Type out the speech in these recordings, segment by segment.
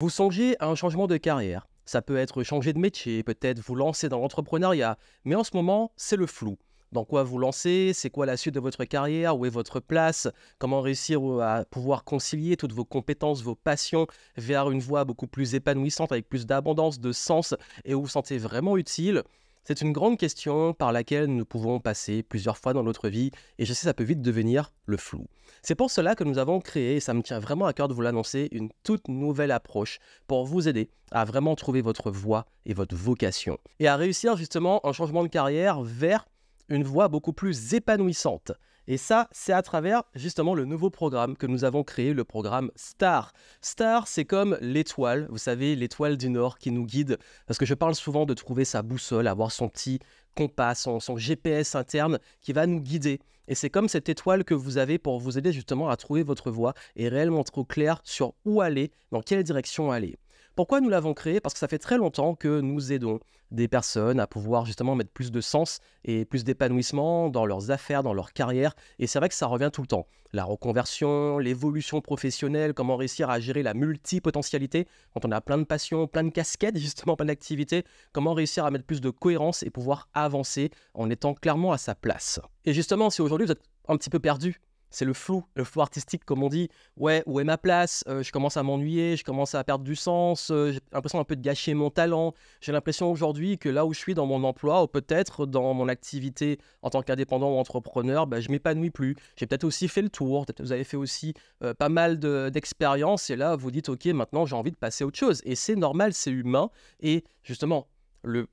Vous songez à un changement de carrière. Ça peut être changer de métier, peut-être vous lancer dans l'entrepreneuriat, mais en ce moment, c'est le flou. Dans quoi vous lancez? C'est quoi la suite de votre carrière? Où est votre place? Comment réussir à pouvoir concilier toutes vos compétences, vos passions vers une voie beaucoup plus épanouissante, avec plus d'abondance, de sens et où vous vous sentez vraiment utile? C'est une grande question par laquelle nous pouvons passer plusieurs fois dans notre vie et je sais ça peut vite devenir le flou. C'est pour cela que nous avons créé, et ça me tient vraiment à cœur de vous l'annoncer, une toute nouvelle approche pour vous aider à vraiment trouver votre voie et votre vocation. Et à réussir justement un changement de carrière vers une voie beaucoup plus épanouissante. Et ça, c'est à travers justement le nouveau programme que nous avons créé, le programme STAR. STAR, c'est comme l'étoile, vous savez, l'étoile du Nord qui nous guide. Parce que je parle souvent de trouver sa boussole, avoir son petit compas, son GPS interne qui va nous guider. Et c'est comme cette étoile que vous avez pour vous aider justement à trouver votre voie et réellement être au clair sur où aller, dans quelle direction aller. Pourquoi nous l'avons créé? Parce que ça fait très longtemps que nous aidons des personnes à pouvoir justement mettre plus de sens et plus d'épanouissement dans leurs affaires, dans leur carrière. Et c'est vrai que ça revient tout le temps. La reconversion, l'évolution professionnelle, comment réussir à gérer la multipotentialité quand on a plein de passions, plein de casquettes, justement plein d'activités, comment réussir à mettre plus de cohérence et pouvoir avancer en étant clairement à sa place. Et justement, si aujourd'hui vous êtes un petit peu perdu, c'est le flou artistique comme on dit. Ouais, où est ma place? Je commence à m'ennuyer, je commence à perdre du sens, j'ai l'impression un peu de gâcher mon talent. J'ai l'impression aujourd'hui que là où je suis dans mon emploi ou peut-être dans mon activité en tant qu'indépendant ou entrepreneur, bah, je m'épanouis plus. J'ai peut-être aussi fait le tour, peut-être que vous avez fait aussi pas mal d'expériences et là vous dites ok maintenant j'ai envie de passer à autre chose. Et c'est normal, c'est humain et justement le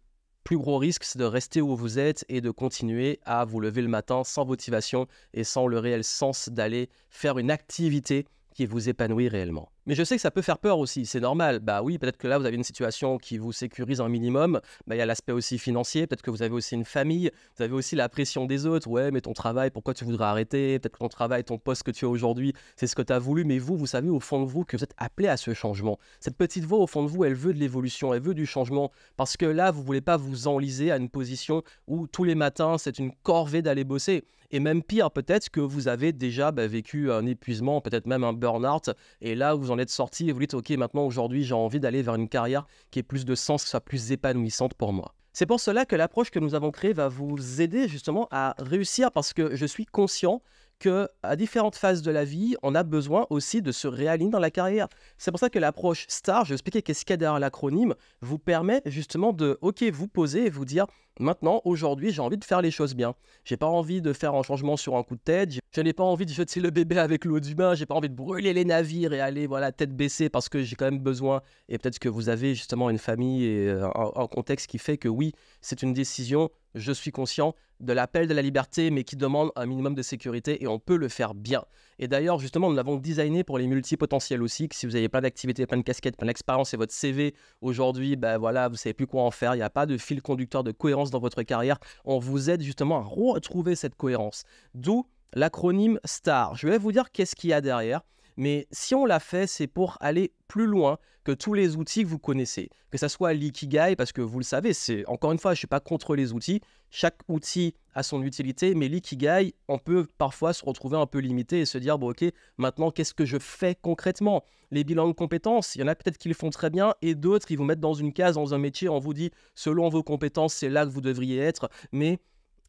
plus gros risque, c'est de rester où vous êtes et de continuer à vous lever le matin sans motivation et sans le réel sens d'aller faire une activité qui vous épanouit réellement. Mais je sais que ça peut faire peur aussi, c'est normal. Bah oui, peut-être que là, vous avez une situation qui vous sécurise un minimum. Bah, il y a l'aspect aussi financier, peut-être que vous avez aussi une famille, vous avez aussi la pression des autres. Ouais, mais ton travail, pourquoi tu voudrais arrêter? Peut-être que ton travail, ton poste que tu as aujourd'hui, c'est ce que tu as voulu, mais vous savez au fond de vous que vous êtes appelé à ce changement. Cette petite voix au fond de vous, elle veut de l'évolution, elle veut du changement, parce que là, vous ne voulez pas vous enliser à une position où tous les matins, c'est une corvée d'aller bosser. Et même pire, peut-être que vous avez déjà vécu un épuisement, peut-être même un burn-out, et là, vous en êtes sorti et vous dites, ok, maintenant, aujourd'hui, j'ai envie d'aller vers une carrière qui ait plus de sens, qui soit plus épanouissante pour moi. C'est pour cela que l'approche que nous avons créée va vous aider justement à réussir parce que je suis conscient que à différentes phases de la vie, on a besoin aussi de se réaligner dans la carrière. C'est pour ça que l'approche STAR, je vais expliquer qu'est-ce qu'il y a derrière l'acronyme, vous permet justement de, ok, vous poser et vous dire, maintenant, aujourd'hui, j'ai envie de faire les choses bien. J'ai pas envie de faire un changement sur un coup de tête. Je n'ai pas envie de jeter le bébé avec l'eau du bain. J'ai pas envie de brûler les navires et aller voilà tête baissée parce que j'ai quand même besoin. Et peut-être que vous avez justement une famille et un contexte qui fait que oui, c'est une décision. Je suis conscient de l'appel de la liberté, mais qui demande un minimum de sécurité et on peut le faire bien. Et d'ailleurs, justement, nous l'avons designé pour les multipotentiels aussi, que si vous avez plein d'activités, plein de casquettes, plein d'expérience et votre CV aujourd'hui, ben voilà, vous savez plus quoi en faire, il n'y a pas de fil conducteur de cohérence dans votre carrière, on vous aide justement à retrouver cette cohérence. D'où l'acronyme STAR. Je vais vous dire qu'est-ce qu'il y a derrière. Mais si on l'a fait, c'est pour aller plus loin que tous les outils que vous connaissez. Que ce soit l'ikigai, parce que vous le savez, c'est encore une fois, je ne suis pas contre les outils. Chaque outil a son utilité, mais l'ikigai, on peut parfois se retrouver un peu limité et se dire, bon ok, maintenant qu'est-ce que je fais concrètement? Les bilans de compétences, il y en a peut-être qui le font très bien et d'autres, ils vous mettent dans une case, dans un métier, on vous dit, selon vos compétences, c'est là que vous devriez être, mais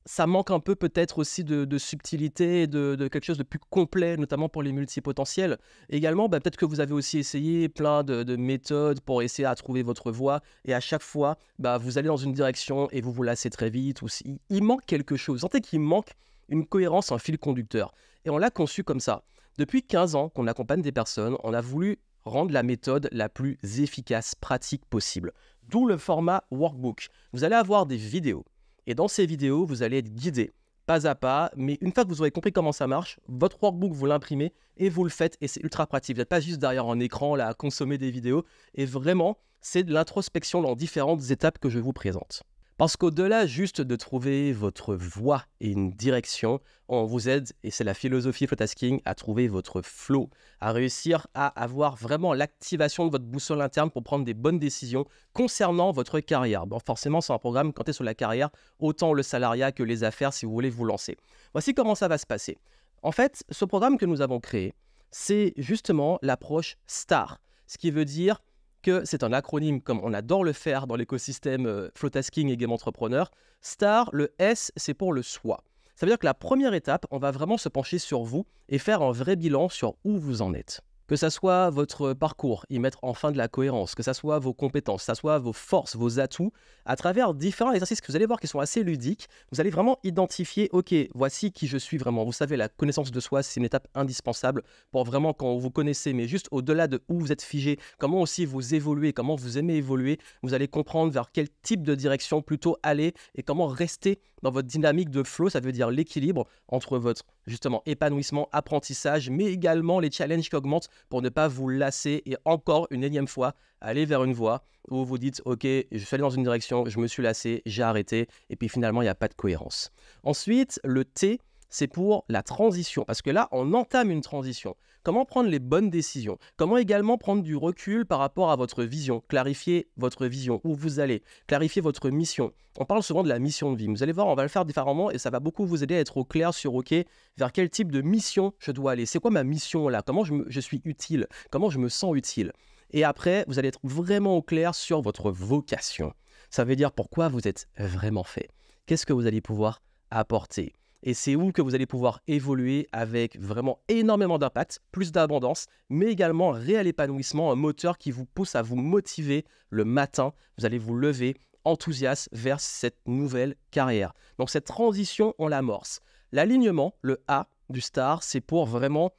ça manque un peu peut-être aussi de subtilité et de quelque chose de plus complet, notamment pour les multipotentiels. Également, peut-être que vous avez aussi essayé plein de méthodes pour essayer à trouver votre voie et à chaque fois, vous allez dans une direction et vous vous lassez très vite ou il manque quelque chose. Vous sentez qu'il manque une cohérence, un fil conducteur. Et on l'a conçu comme ça. Depuis 15 ans qu'on accompagne des personnes, on a voulu rendre la méthode la plus efficace, pratique possible. D'où le format workbook. Vous allez avoir des vidéos. Et dans ces vidéos, vous allez être guidé pas à pas, mais une fois que vous aurez compris comment ça marche, votre workbook, vous l'imprimez et vous le faites et c'est ultra pratique. Vous n'êtes pas juste derrière un écran là, à consommer des vidéos et vraiment, c'est de l'introspection dans différentes étapes que je vous présente. Parce qu'au-delà juste de trouver votre voie et une direction, on vous aide, et c'est la philosophie Flowtasking, à trouver votre flow, à réussir à avoir vraiment l'activation de votre boussole interne pour prendre des bonnes décisions concernant votre carrière. Bon, forcément, c'est un programme quand tu es sur la carrière, autant le salariat que les affaires si vous voulez vous lancer. Voici comment ça va se passer. En fait, ce programme que nous avons créé, c'est justement l'approche STAR, ce qui veut dire que c'est un acronyme comme on adore le faire dans l'écosystème Flow Tasking et Game Entrepreneur. STAR, le S, c'est pour le soi. Ça veut dire que la première étape, on va vraiment se pencher sur vous et faire un vrai bilan sur où vous en êtes. Que ça soit votre parcours, y mettre enfin de la cohérence, que ça soit vos compétences, que ça soit vos forces, vos atouts, à travers différents exercices que vous allez voir qui sont assez ludiques, vous allez vraiment identifier, ok, voici qui je suis vraiment. Vous savez, la connaissance de soi, c'est une étape indispensable pour vraiment quand vous connaissez, mais juste au-delà de où vous êtes figé, comment aussi vous évoluez, comment vous aimez évoluer, vous allez comprendre vers quel type de direction plutôt aller et comment rester dans votre dynamique de flow, ça veut dire l'équilibre entre votre justement épanouissement, apprentissage, mais également les challenges qui augmentent pour ne pas vous lasser et encore une énième fois aller vers une voie où vous dites ok, je suis allé dans une direction, je me suis lassé, j'ai arrêté et puis finalement il n'y a pas de cohérence. Ensuite, le T, c'est pour la transition parce que là on entame une transition. Comment prendre les bonnes décisions? Comment également prendre du recul par rapport à votre vision? Clarifier votre vision, où vous allez, clarifier votre mission. On parle souvent de la mission de vie. Vous allez voir, on va le faire différemment et ça va beaucoup vous aider à être au clair sur OK, vers quel type de mission je dois aller. C'est quoi ma mission là? Comment je suis utile? Comment je me sens utile? Et après, vous allez être vraiment au clair sur votre vocation. Ça veut dire pourquoi vous êtes vraiment fait. Qu'est-ce que vous allez pouvoir apporter? Et c'est où que vous allez pouvoir évoluer avec vraiment énormément d'impact, plus d'abondance, mais également un réel épanouissement, un moteur qui vous pousse à vous motiver le matin. Vous allez vous lever enthousiaste vers cette nouvelle carrière. Donc cette transition, on l'amorce. L'alignement, le A du STAR, c'est pour vraiment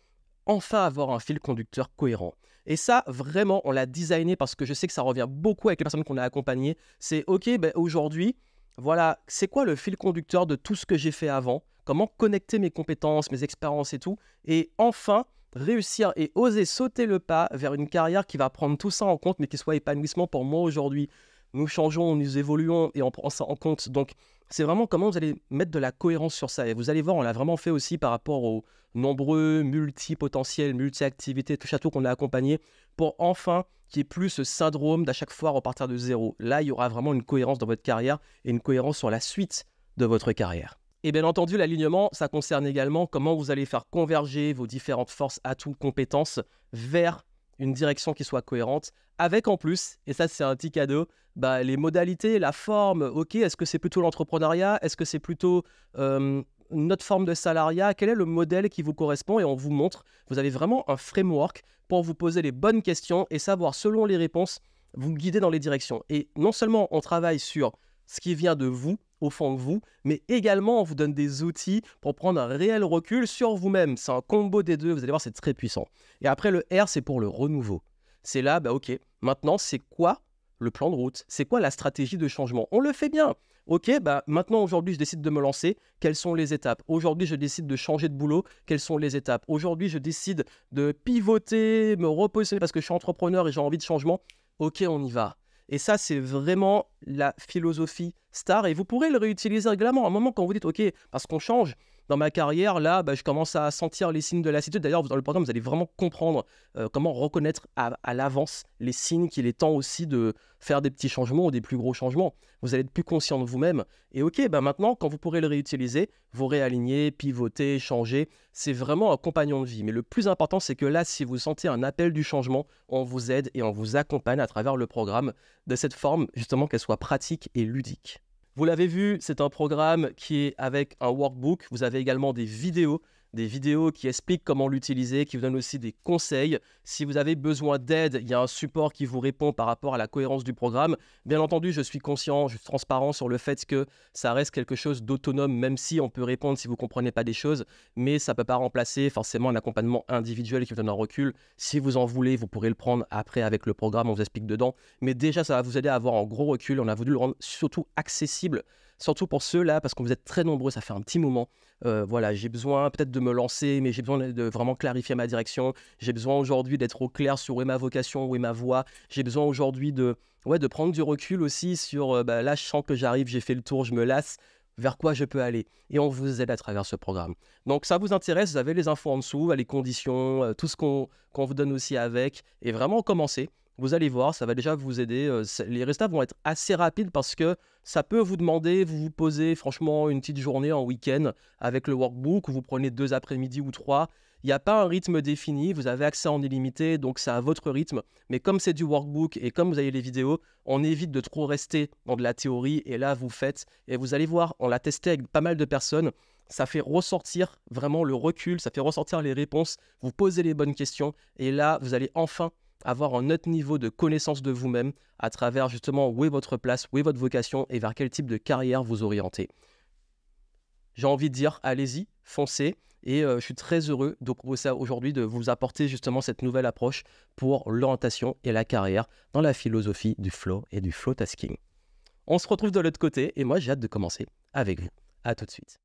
enfin avoir un fil conducteur cohérent. Et ça, vraiment, on l'a designé parce que je sais que ça revient beaucoup avec les personnes qu'on a accompagnées. C'est OK, aujourd'hui, voilà, c'est quoi le fil conducteur de tout ce que j'ai fait avant? Comment connecter mes compétences, mes expériences et tout? Et enfin, réussir et oser sauter le pas vers une carrière qui va prendre tout ça en compte, mais qui soit épanouissement pour moi aujourd'hui. Nous changeons, nous évoluons et on prend ça en compte. Donc, c'est vraiment comment vous allez mettre de la cohérence sur ça. Et vous allez voir, on l'a vraiment fait aussi par rapport aux nombreux multi-potentiels, multi-activités, touche à tout qu'on a accompagnés pour enfin qu'il n'y ait plus ce syndrome d'à chaque fois repartir de zéro. Là, il y aura vraiment une cohérence dans votre carrière et une cohérence sur la suite de votre carrière. Et bien entendu, l'alignement, ça concerne également comment vous allez faire converger vos différentes forces, atouts, compétences vers une direction qui soit cohérente, avec en plus, et ça c'est un petit cadeau, les modalités, la forme, ok, est-ce que c'est plutôt l'entrepreneuriat, est-ce que c'est plutôt notre forme de salariat, quel est le modèle qui vous correspond et on vous montre, vous avez vraiment un framework pour vous poser les bonnes questions et savoir selon les réponses, vous guider dans les directions. Et non seulement on travaille sur ce qui vient de vous, au fond de vous, mais également on vous donne des outils pour prendre un réel recul sur vous-même. C'est un combo des deux, vous allez voir, c'est très puissant. Et après le R, c'est pour le renouveau. C'est là, ok, maintenant c'est quoi le plan de route? C'est quoi la stratégie de changement? On le fait bien. Ok, maintenant aujourd'hui je décide de me lancer, quelles sont les étapes? Aujourd'hui je décide de changer de boulot, quelles sont les étapes? Aujourd'hui je décide de pivoter, me repositionner parce que je suis entrepreneur et j'ai envie de changement. Ok, on y va. Et ça, c'est vraiment la philosophie STAR. Et vous pourrez le réutiliser régulièrement. À un moment, quand vous dites, OK, parce qu'on change, dans ma carrière, là, je commence à sentir les signes de lassitude. D'ailleurs, dans le programme, vous allez vraiment comprendre comment reconnaître à l'avance les signes qu'il est temps aussi de faire des petits changements ou des plus gros changements. Vous allez être plus conscient de vous-même. Et OK, maintenant, quand vous pourrez le réutiliser, vous réaligner, pivoter, changer. C'est vraiment un compagnon de vie. Mais le plus important, c'est que là, si vous sentez un appel du changement, on vous aide et on vous accompagne à travers le programme de cette forme, justement, qu'elle soit pratique et ludique. Vous l'avez vu, c'est un programme qui est avec un workbook. Vous avez également des vidéos qui expliquent comment l'utiliser, qui vous donnent aussi des conseils. Si vous avez besoin d'aide, il y a un support qui vous répond par rapport à la cohérence du programme. Bien entendu, je suis conscient, je suis transparent sur le fait que ça reste quelque chose d'autonome, même si on peut répondre si vous ne comprenez pas des choses, mais ça ne peut pas remplacer forcément un accompagnement individuel qui vous donne un recul. Si vous en voulez, vous pourrez le prendre après avec le programme, on vous explique dedans. Mais déjà, ça va vous aider à avoir un gros recul. On a voulu le rendre surtout accessible, surtout pour ceux-là, parce que vous êtes très nombreux, ça fait un petit moment. Voilà, j'ai besoin peut-être de me lancer, mais j'ai besoin de vraiment clarifier ma direction. J'ai besoin aujourd'hui d'être au clair sur où est ma vocation, où est ma voie. J'ai besoin aujourd'hui de prendre du recul aussi sur, là, je sens que j'arrive, j'ai fait le tour, je me lasse. Vers quoi je peux aller? Et on vous aide à travers ce programme. Donc, ça vous intéresse, vous avez les infos en dessous, les conditions, tout ce qu'on vous donne aussi avec. Et vraiment, commencez. Vous allez voir, ça va déjà vous aider. Les résultats vont être assez rapides parce que ça peut vous demander, vous vous posez franchement une petite journée en week-end avec le workbook, vous prenez 2 après-midi ou 3. Il n'y a pas un rythme défini, vous avez accès en illimité, donc c'est à votre rythme. Mais comme c'est du workbook et comme vous avez les vidéos, on évite de trop rester dans de la théorie. Et là, vous faites, et vous allez voir, on l'a testé avec pas mal de personnes. Ça fait ressortir vraiment le recul, ça fait ressortir les réponses, vous posez les bonnes questions. Et là, vous allez enfin avoir un autre niveau de connaissance de vous-même à travers justement où est votre place, où est votre vocation et vers quel type de carrière vous orientez. J'ai envie de dire, allez-y, foncez. Et je suis très heureux de proposer aujourd'hui de vous apporter justement cette nouvelle approche pour l'orientation et la carrière dans la philosophie du flow et du flow tasking. On se retrouve de l'autre côté et moi j'ai hâte de commencer avec vous. À tout de suite.